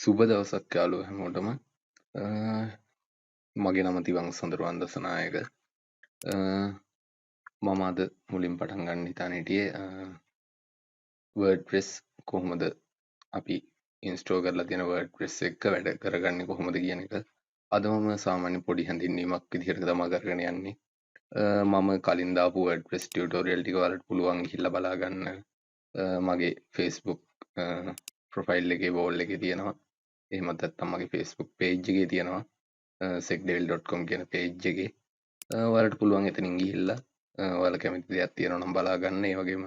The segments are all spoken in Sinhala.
සුබ දවසක් යාළුවෝ හැමෝටම. මගේ නම තිවං සඳරුවන් දසනායක. මම අද මුලින් පටන් ගන්න හිතාන හිටියේ WordPress කොහොමද අපි ඉන්ස්ටෝල් කරලා තියෙන WordPress එක වැඩ කරගන්නේ කොහොමද කියන එක. අද මම සාමාන්‍ය පොඩි හැඳින්වීමක් විදිහට තමයි කරගෙන යන්නේ. මම කලින් දාපු WordPress ටියුටෝරියල් ටික ඔයාලට පුළුවන් ගිහිල්ලා බලා ගන්න. මගේ Facebook ප්‍රොෆයිල් එකේ වෝල් එකේ තියෙනවා. එහෙමත් නැත්නම් මගේ Facebook page එකේ තියෙනවා secdevil.com කියන page එකේ. ඔයාලට පුළුවන් එතනින් ගිහිල්ලා ඔයාලා කැමති දෙයක් තියෙනවා නම් බලා ගන්න. ඒ වගේම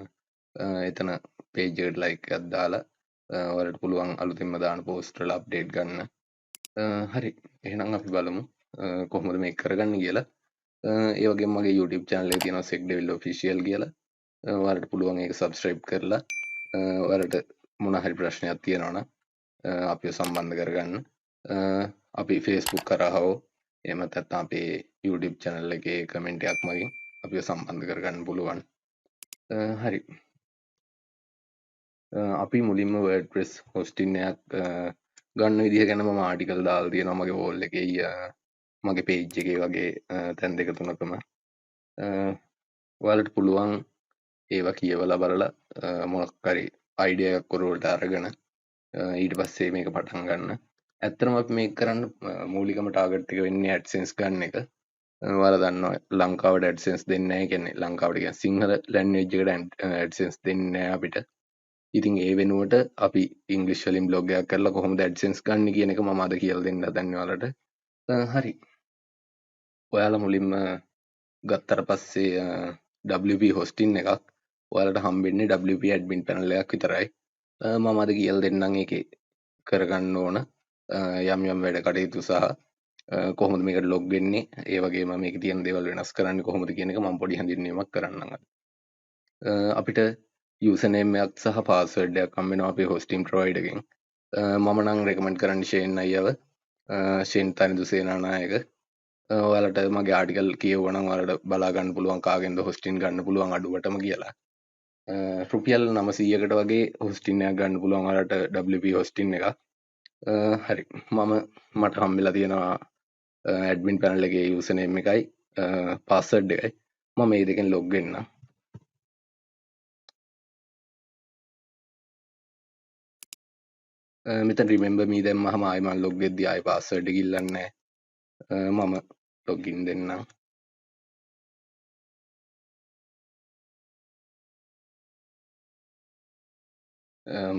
එතන page එකට like එකක් දාලා ඔයාලට පුළුවන් අලුතින්ම දාන post වල update ගන්න. හරි. එහෙනම් අපි බලමු කොහොමද මේක කරගන්නේ කියලා. ඒ වගේම මගේ YouTube channel එකේ තියෙනවා secdevil official කියලා. ඔයාලට පුළුවන් ඒක subscribe කරලා ඔයාලට මොන හරි ප්‍රශ්නයක් තියෙනවා නම් අපිව සම්බන්ධ කරගන්න. අපි Facebook කරා හෝ එහෙම නැත්නම් අපේ YouTube channel එකේ comment එකක් මගින් අපිව සම්බන්ධ කරගන්න පුළුවන්. හරි. අපි මුලින්ම WordPress hosting එකක් ගන්න විදිහ ගැන මම ආටිකල් දාලා තියෙනවා මගේ wall එකේ මගේ page එකේ වගේ තැන් දෙක තුනකම. ඔයාලට පුළුවන් ඒවා කියවලා බලලා මොකක් හරි idea එකක් ඔරුවට අරගෙන ඊට පස්සේ මේක පටන් ගන්න. ඇත්තටම අපි මේක කරන්න මූලිකම ටාගට් එක වෙන්නේ AdSense ගන්න එක. ඔයාලා දන්නවා ලංකාවට AdSense දෙන්නේ නැහැ කියන්නේ ලංකාවට කියන්නේ සිංහල ලැන්ග්වේජ් එකට AdSense දෙන්නේ නැහැ අපිට. ඉතින් ඒ වෙනුවට අපි ඉංග්‍රීසි වලින් බ්ලොග් එකක් කරලා කොහොමද AdSense ගන්න කියන එක මම අද කියලා දෙන්න හදන්නේ ඔයාලට. හරි. ඔයාලා මුලින්ම ගත්තට පස්සේ WP hosting එකක් ඔයාලට හම්බෙන්නේ WP admin panel එකක් විතරයි. මම අද කියලා දෙන්නම් ඒකේ කරගන්න ඕන යම් වැඩ කටයුතු සහ කොහොමද මේකට ලොග් වෙන්නේ ඒ වගේම මේකේ තියෙන දේවල් වෙනස් කරන්නේ කොහොමද කියන එක මම පොඩි හැඳින්වීමක් කරන්නම් අද. අපිට username එකක් සහ password එකක් හම්බ වෙනවා අපේ hosting provider එකෙන්. මම නම් recommend කරන්නේ ෂේන් අයියව. ෂේන් තනිදු සේනානායක. ඔයාලට මගේ ආටිකල් කියවුවා නම් ඔයාලට බලා ගන්න පුළුවන් කාගෙන්ද hosting ගන්න පුළුවන් අඩුවටම කියලා. රුපියල් 900කට වගේ hosting එකක් ගන්න පුළුවන් ඔයාලට WP hosting එකක්. හරි. මට හම්බෙලා තියෙනවා admin panel එකේ username එකයි password එකයි. මම මේ දෙකෙන් log වෙන්නම්. මෙතන remember me දැම්මහම ආයෙ මම log වෙද්දී ආයෙ password එක ඉල්ලන්නේ නැහැ. මම login දෙන්නම්.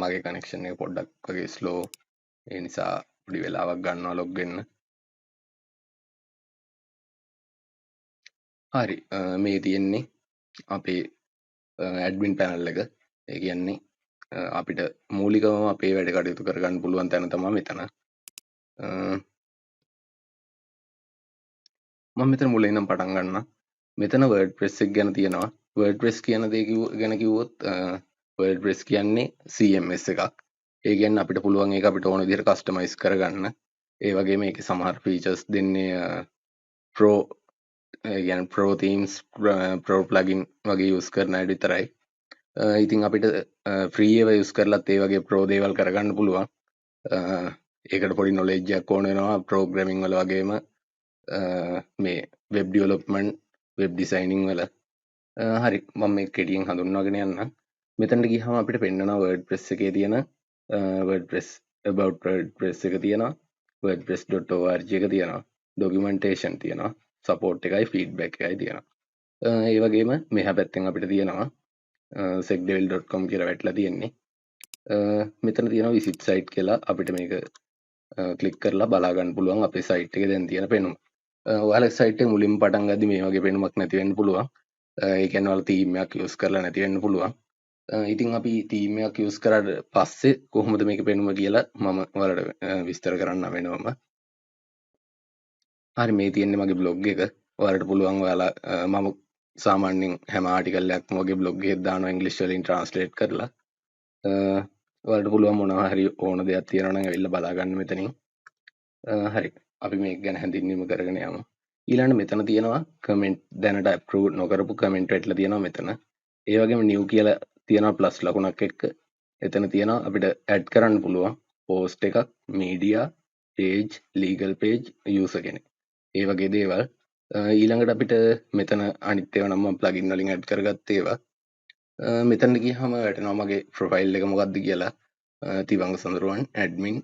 මගේ connection එක පොඩ්ඩක් වගේ slow. ඒ නිසා පොඩි වෙලාවක් ගන්නවා log වෙන්න. හරි. මේ තියෙන්නේ අපේ admin panel එක. ඒ කියන්නේ අපිට මූලිකවම අපේ වැඩ කටයුතු කරගන්න පුළුවන් තැන තමයි මෙතන. මම මෙතන මුලින් ඉඳන් පටන් ගන්නම්. මෙතන WordPress එක ගැන තියෙනවා. WordPress කියන දේ ගැන කිව්වොත් WordPress කියන්නේ CMS එකක්. ඒ කියන්නේ අපිට පුළුවන් ඒක අපිට ඕන විදිහට කස්ටමයිස් කරගන්න. ඒ වගේම ඒකේ සමහර ෆීචර්ස් දෙන්නේ Pro කියන්නේ Pro themes, Pro plugin වගේ use කරන අයට විතරයි. ඉතින් අපිට ෆ්‍රී ඒවා යූස් කරලත් ඒ වගේ ප්‍රෝ දේවල් කරගන්න පුළුවන්. ඒකට පොඩි knowledge එකක් ඕන වෙනවා programming වල වගේම මේ web development, web designing වල. හරි. මම මේක කෙටියෙන් හඳුන්වාගෙන යන්නම්. මෙතනට ගියහම අපිට පෙන්නනවා WordPress එකේ තියෙන WordPress about WordPress එක තියෙනවා. wordpress.org එක තියෙනවා. documentation තියෙනවා. support එකයි feedback එකයි තියෙනවා. ඒ වගේම මෙහා පැත්තෙන් අපිට තියෙනවා secdevil.com කියලා වැටලා තියෙන්නේ. මෙතන තියෙනවා visit site කියලා අපිට මේක ක්ලික් කරලා බලා ගන්න පුළුවන් අපේ site එකේ දැන් තියෙන පෙනුම. ඔයාලා site එක මුලින්ම පටන් ගද්දි මේ වගේ පෙනුමක් නැති වෙන්න පුළුවන්. ඒ කියන්නේ ඔයාලා theme එකක් use කරලා නැති වෙන්න පුළුවන්. ඉතින් අපි theme එකක් use කරාට පස්සේ කොහොමද මේක පෙනුම කියලා මම ඔයාලට විස්තර කරන්න වෙනවම. හරි මේ තියෙන්නේ මගේ blog එක. ඔයාලට පුළුවන් ඔයාලා මම සාමාන්‍යයෙන් හැම ආටිකල් එකක්ම වගේ බ්ලොග් එකක් දානවා ඉංග්‍රීසි වලින් ට්‍රාන්ස්ලේට් කරලා. ඔයාලට පුළුවන් මොනවා හරි ඕන දෙයක් තියෙනවා නම් ඇවිල්ලා බලා ගන්න මෙතනින්. හරි. අපි මේක ගැන හැඳින්වීම කරගෙන යමු. ඊළඟට මෙතන තියෙනවා කමෙන්ට් දැනට අප්‍රූව් නොකරපු කමෙන්ට් වැටලා තියෙනවා මෙතන. ඒ වගේම නිව් කියලා තියෙනවා ප්ලස් ලකුණක් එක්ක. එතන තියෙනවා අපිට ඇඩ් කරන්න පුළුවන්. post එකක්, media, page, legal page, user කෙනෙක්. ඒ වගේ දේවල්. ඊළඟට අපිට මෙතන අනිත් ඒවා නම් මම plugin වලින් add කරගත්ත ඒවා. මෙතනට ගියහම වැටෙනවා මගේ profile එක මොකක්ද කියලා. තිවංග සඳරුවන් admin.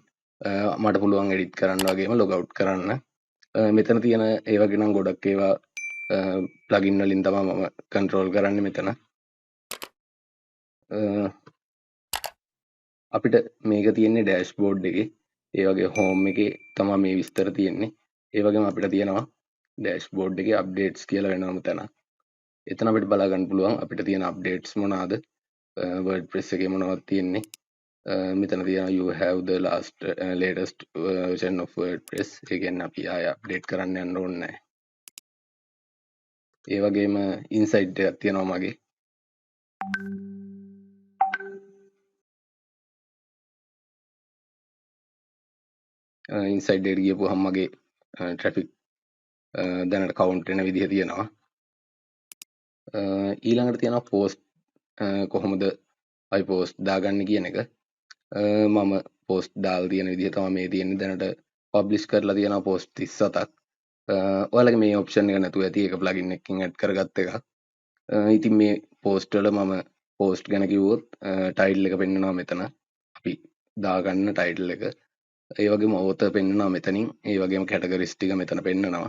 මට පුළුවන් edit කරන්න වගේම log out කරන්න. මෙතන තියෙන ඒ වගේ නම් ගොඩක් ඒවා plugin වලින් තමයි මම control කරන්නේ මෙතන. අපිට මේක තියෙන්නේ dashboard එකේ. ඒ වගේ home එකේ තමයි මේ විස්තර තියෙන්නේ. ඒ වගේම අපිට තියෙනවා dashboard එකේ updates කියලා වෙනම තැනක්. එතන අපිට බලා ගන්න පුළුවන් අපිට තියෙන updates මොනවාද, WordPress එකේ මොනවද තියෙන්නේ. මෙතන තියෙනවා you have the latest version of WordPress. ඒ කියන්නේ අපි ආය update කරන්න යන්න ඕනේ නැහැ. ඒ වගේම insight එකක් තියෙනවා මගේ. ඉන්සයිඩ් එකට ගියපුවහම මගේ ට්‍රැෆික් දැනට කවුන්ට් වෙන විදිහ තියෙනවා. ඊළඟට තියෙනවා පෝස්ට් කොහොමද අපි පෝස්ට් දාගන්නේ කියන එක. මම පෝස්ට් දාලා තියෙන විදිහ තමයි මේ තියෙන්නේ. දැනට පබ්ලිෂ් කරලා තියෙනවා පෝස්ට් 37ක්. ඔයාලගේ මේ ඔප්ෂන් එක නැතුව ඇති, ඒක ප්ලගින් එකකින් ඇඩ් කරගත්ත එකක්. ඉතින් මේ පෝස්ට් වල මම පෝස්ට් ගැන කිව්වොත් ටයිටල් එක පෙන්වනවා මෙතන. අපි දාගන්න ටයිටල් එක. ඒ වගේම author පෙන්වනවා මෙතනින්. ඒ වගේම categories ටික මෙතන පෙන්වනවා.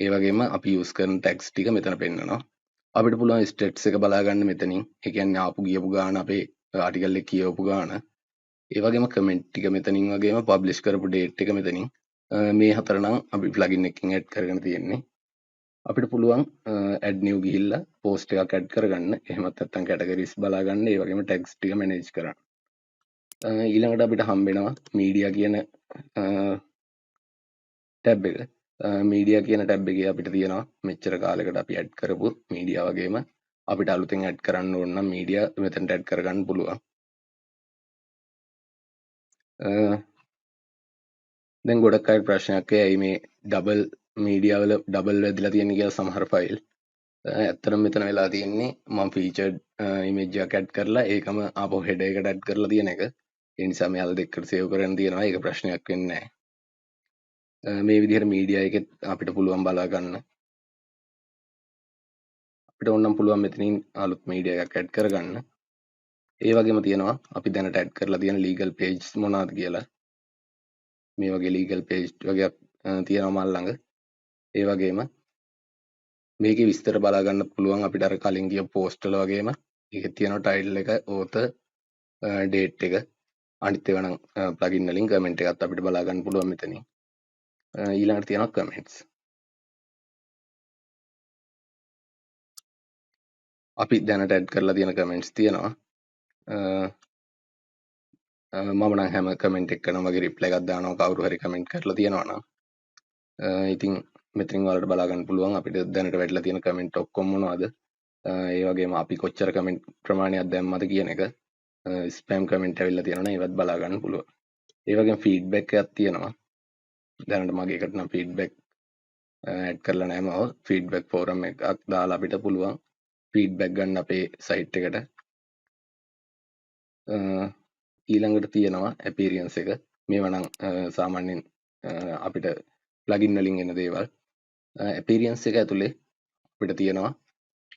ඒ වගේම අපි use කරන tags ටික මෙතන පෙන්වනවා. අපිට පුළුවන් stats එක බලා ගන්න මෙතනින්. ඒ කියන්නේ ආපු ගියපු ගාන, අපේ article එක කියවපු ගාන. ඒ වගේම comment ටික මෙතනින්, වගේම publish කරපු date එක මෙතනින්. මේ හතර නම් අපි plugin එකකින් add කරගෙන තියෙන්නේ. අපිට පුළුවන් add new ගිහිල්ලා post එකක් add කරගන්න. එහෙමත් නැත්නම් categories බලා ගන්න. ඒ වගේම tags ටික manage කරන්න. ඊළඟට අපිට හම්බෙනවා media කියන ටැබ් එක. මීඩියා කියන ටැබ් එකේ අපිට තියෙනවා මෙච්චර කාලෙකට අපි ඇඩ් කරපු මීඩියා, වගේම අපිට අලුතෙන් ඇඩ් කරන්න ඕන නම් මීඩියා මෙතනට ඇඩ් කරගන්න පුළුවන්. දැන් ගොඩක් අය ප්‍රශ්නයක් ඇයි මේ ඩබල් මීඩියා වල ඩබල් වැදිලා තියෙන කියලා සමහර ෆයිල්. ඇත්තටම මෙතන වෙලා තියෙන්නේ මම ෆීචර්ඩ් ඉමේජ් එකක් ඇඩ් කරලා ඒකම ආපහු හෙඩර් එකට ඇඩ් කරලා තියෙන එක. ඒ නිසා මෙයාලා දෙකට සේව් කරගෙන තියෙනවා. ඒක ප්‍රශ්නයක් වෙන්නේ නැහැ. මේ විදිහට මීඩියා එකෙත් අපිට පුළුවන් බලා ගන්න. අපිට ඕනම් පුළුවන් මෙතනින් අලුත් මීඩියා එකක් ඇඩ් කරගන්න. ඒ වගේම තියෙනවා අපි දැනට ඇඩ් කරලා තියෙන ලීගල් පේජ්ස් මොනවද කියලා. මේ වගේ ලීගල් පේජ් වගේක් තියෙනවා මල් ළඟ. ඒ වගේම මේකේ විස්තර බලා ගන්න පුළුවන් අපිට අර කලින් ගිය පෝස්ට් වල වගේම. ඒකේ තියෙනවා ටයිටල් එක, author, date එක. අනිත් ඒවා නම් ප්ලගින් වලින් කමෙන්ට් එකත් අපිට බලා ගන්න පුළුවන් මෙතනින්. ඊළඟට තියෙනවා කමෙන්ට්ස්. අපි දැනට ඇඩ් කරලා තියෙන කමෙන්ට්ස් තියෙනවා. මම නම් හැම කමෙන්ට් එකකටම වගේ රිප්ලයි එකක් දානවා කවුරු හරි කමෙන්ට් කරලා තියෙනවා නම්. ඉතින් මෙතනින් ඔයාලට බලා ගන්න පුළුවන් අපිට දැනට වැටලා තියෙන කමෙන්ට් ඔක්කොම මොනවද. ඒ වගේම අපි කොච්චර කමෙන්ට් ප්‍රමාණයක් දැම්මද කියන එක. ස්පෑම් කමෙන්ට් ඇවිල්ලා තියෙනවා නම් ඒවත් බලා ගන්න පුළුවන්. ඒ වගේම ෆීඩ්බැක් එකක් තියෙනවා. දැනට මගේ එකට නම් ෆීඩ්බැක් ඇඩ් කරලා නැහැ මම. ෆීඩ්බැක් ෆෝරම් එකක් දාලා අපිට පුළුවන් ෆීඩ්බැක් ගන්න අපේ සයිට් එකට. ඊළඟට තියෙනවා ඇපීරියන්ස් එක. මේවා නම් සාමාන්‍යයෙන් අපිට ප්ලගින් වලින් එන දේවල්. ඇපීරියන්ස් එක ඇතුලේ අපිට තියෙනවා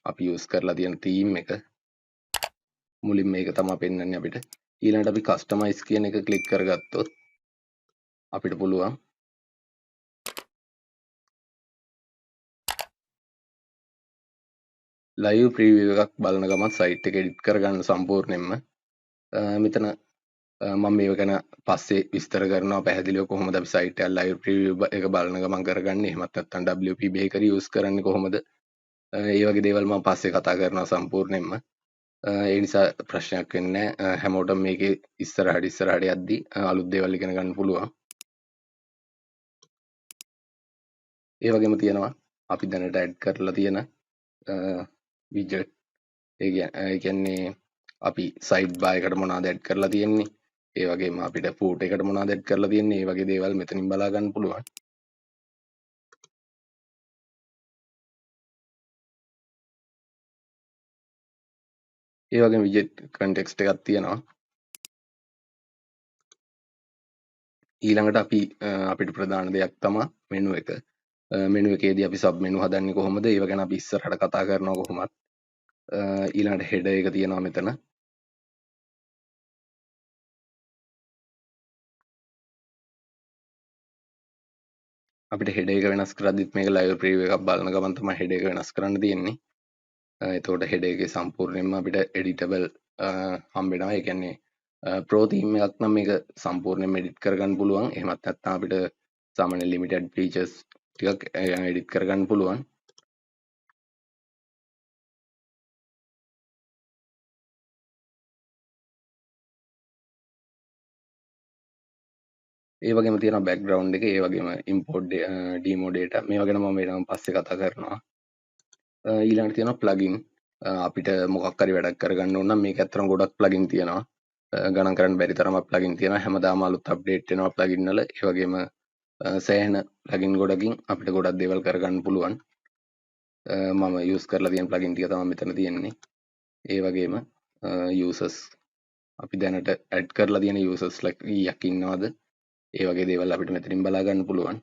අපි යූස් කරලා තියෙන තීම් එක. මුලින් මේක තමයි පෙන්වන්නේ අපිට. ඊළඟට අපි කස්ටමයිස් කියන එක ක්ලික් කරගත්තොත් අපිට පුළුවන් ලයිව් ප්‍රීවියව් එකක් බලන ගමන් සයිට් එක එඩිට් කරගන්න සම්පූර්ණයෙන්ම. මෙතන මම මේව ගැන පස්සේ විස්තර කරනවා පැහැදිලිව කොහොමද අපි සයිට් එක ලයිව් ප්‍රීවියව් එක බලන ගමන් කරගන්නේ. එහෙමත් නැත්නම් WP Bakery යූස් කරන්නේ කොහොමද? ඒ වගේ දේවල් මම පස්සේ කතා කරනවා සම්පූර්ණයෙන්ම. ඒ නිසා ප්‍රශ්නයක් වෙන්නේ නැහැ. හැමෝටම මේකේ ඉස්සරහට යද්දී අලුත් දේවල් ඉගෙන ගන්න පුළුවන්. ඒ වගේම තියෙනවා අපි දැනට ඇඩ් කරලා තියෙන විජට්. ඒ කියන්නේ අපි සයිඩ් බාර් එකට මොනවද ඇඩ් කරලා තියෙන්නේ. ඒ වගේම අපිට ෆූට් එකට මොනවද ඇඩ් කරලා තියෙන්නේ. ඒ වගේ දේවල් මෙතනින් බලා ගන්න පුළුවන්. ඒ වගේම විජට් කන්ටෙක්ස්ට් එකක් තියෙනවා. ඊළඟට අපි අපිට ප්‍රධාන දෙයක් තමයි මෙනු එක. මෙනු එකේදී අපි සබ් මෙනු හදන්නේ කොහොමද? ඒව ගැන අපි ඉස්සරහට කතා කරනවා කොහොමත්. ඊළඟට හෙඩර් එක තියෙනවා මෙතන. අපිට හෙඩර් එක වෙනස් කරද්දිත් මේක ලයිව් ප්‍රීවියු එකක් බලන ගමන් තමයි හෙඩර් එක වෙනස් කරන්න තියෙන්නේ. එතකොට හෙඩර් එකේ සම්පූර්ණයෙන්ම අපිට එඩිටබල් හම්බෙනවා. ඒ කියන්නේ ප්‍රෝ තීම් එකක් නම් මේක සම්පූර්ණයෙන්ම එඩිට් කරගන්න පුළුවන්. එහෙමත් නැත්නම් අපිට සාමාන්‍ය ලිමිටඩ් ෆීචර්ස් ටිකක් එඩිට් කරගන්න පුළුවන්. ඒ වගේම තියෙනවා බෑග්ග්‍රවුන්ඩ් එක, ඒ වගේම ඉම්පෝර්ට් ඩීමෝ ඩේටා. මේවා ගැන මම ඊළඟ පස්සේ කතා කරනවා. ඊළඟට තියෙනවා ප්ලගින්. අපිට මොකක් හරි වැඩක් කරගන්න ඕන නම් මේක ඇත්තටම ගොඩක් ප්ලගින් තියෙනවා. ගණන් කරන්න බැරි තරමක් ප්ලගින් තියෙනවා. හැමදාම අලුත් අප්ඩේට් වෙනවා ප්ලගින් වල. ඒ වගේම සෑහෙන ප්ලගින් ගොඩකින් අපිට ගොඩක් දේවල් කරගන්න පුළුවන්. මම යූස් කරලා තියෙන ප්ලගින් ටික තමයි මෙතන තියෙන්නේ. ඒ වගේම යූසර්ස් අපි දැනට ඇඩ් කරලා තියෙන යූසර්ස්ලා කීයක් ඉන්නවද? ඒ වගේ දේවල් අපිට මෙතනින් බලා ගන්න පුළුවන්.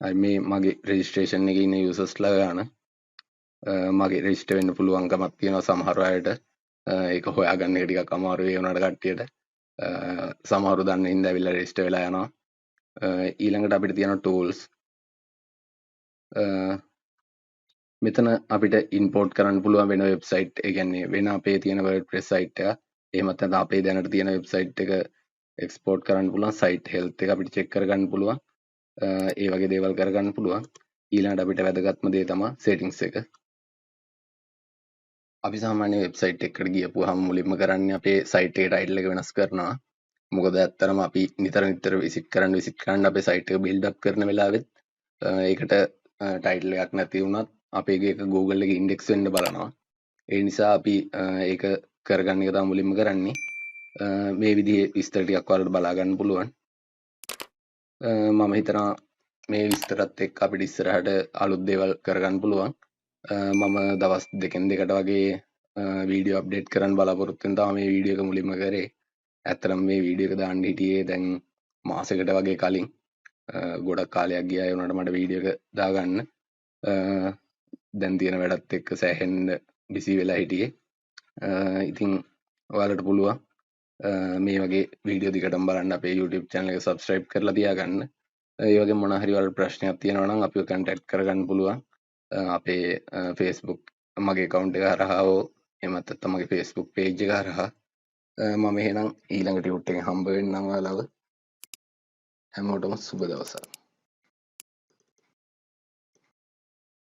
හරි, මේ මගේ රෙජිස්ට්‍රේෂන් එකේ ඉන්න යූසර්ස්ලා ගාන. මගේ රෙජිස්ටර් වෙන්න පුළුවන්කමක් තියෙනවා සමහර අයට. ඒක හොයාගන්න එක ටිකක් අමාරු ඒ වුණාට කට්ටියට. සමහරු දන්න හින්දා ඇවිල්ලා රෙජිස්ටර් වෙලා යනවා. ඊළඟට අපිට තියෙනවා ටූල්ස්. මෙතන අපිට ඉම්පෝර්ට් කරන්න පුළුවන් වෙන වෙබ්සයිට්, ඒ කියන්නේ වෙන අපේ තියෙන Wordpress සයිට් එක. එහෙමත් නැත්නම් අපේ දැනට තියෙන වෙබ්සයිට් එක එක්ස්පෝර්ට් කරන්න පුළුවන්. සයිට් හෙල්ත් එක අපිට චෙක් කරගන්න පුළුවන්. ඒ වගේ දේවල් කරගන්න පුළුවන්. ඊළඟට අපිට වැදගත්ම දේ තමයි සෙටින්ග්ස් එක. අපි සාමාන්‍ය වෙබ්සයිට් එකකට ගියපුවාම මුලින්ම කරන්නේ අපේ සයිට් එකේ ටයිටල් එක වෙනස් කරනවා. මොකද ඇත්තටම අපි නිතර විසිට් කරන්න අපේ සයිට් එක බිල්ඩ් අප් කරන වෙලාවෙත් ඒකට ටයිටල් එකක් නැති වුණත් අපේ එක Google එකේ ඉන්ඩෙක්ස් වෙන්න බලනවා. ඒ නිසා අපි ඒක කරගන්න එක තමයි මුලින්ම කරන්නේ. මේ විදිහේ විස්තර ටිකක් ඔයාලට බලා ගන්න පුළුවන්. මම හිතනවා මේ විස්තරත් එක්ක අපිට ඉස්සරහට අලුත් දේවල් කරගන්න පුළුවන්. මම දවස් දෙකෙන් දෙකට වගේ වීඩියෝ අප්ඩේට් කරන්න බලාපොරොත්තු වෙන තමයි මේ වීඩියෝ එක මුලින්ම කරේ. ඇත්තටම මේ වීඩියෝ එක දාන්න හිටියේ දැන් මාසෙකට වගේ කලින්. ගොඩක් කාලයක් ගියා ඒ වුණාට මට වීඩියෝ එක දාගන්න. දැන් තියෙන වැඩත් එක්ක සෑහෙන්න බිසි වෙලා හිටියේ. ඉතින් ඔයාලට පුළුවන් මේ වගේ වීඩියෝ දිගටම බලන්න අපේ YouTube channel එක subscribe කරලා තියාගන්න. ඒ වගේ මොනවා හරි ඔයාලට ප්‍රශ්නයක් තියෙනවා නම් අපිව contact කරගන්න පුළුවන්. අපේ Facebook මගේ account එක හරහා හෝ එහෙමත් නැත්නම් මගේ Facebook page එක හරහා. මම එහෙනම් ඊළඟ ටියුට් එකෙන් හම්බ වෙන්නම් ඔයාලව. හැමෝටම සුබ දවසක්.